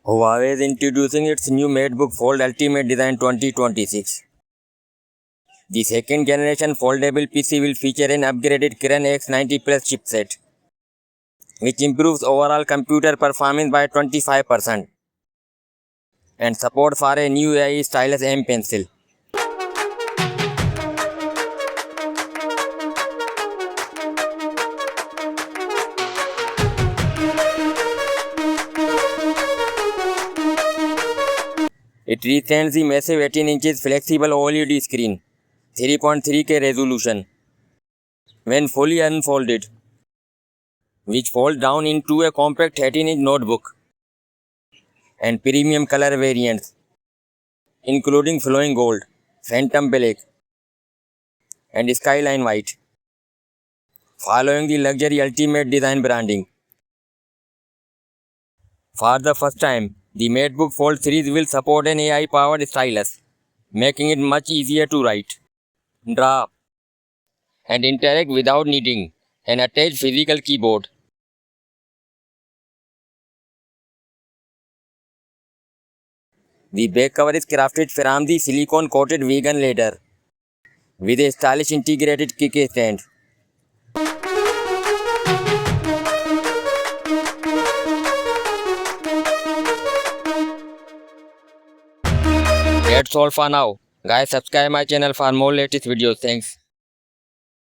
Huawei is introducing its new MateBook Fold Ultimate Design 2026. The second generation foldable PC will feature an upgraded Kirin X90 Plus chipset, which improves overall computer performance by 25% and support for a new AI stylus M pencil. It retains the massive 18 inches flexible OLED screen, 3.3K resolution, when fully unfolded, which folds down into a compact 18-inch notebook, and premium color variants, including flowing gold, phantom black, and Skyline White, following the luxury ultimate design branding. For the first time, the MateBook Fold series will support an AI-powered stylus, making it much easier to write, draw, and interact without needing an attached physical keyboard. The back cover is crafted from the silicone-coated vegan leather with a stylish integrated kickstand. That's all for now. Guys, subscribe my channel for more latest videos. Thanks.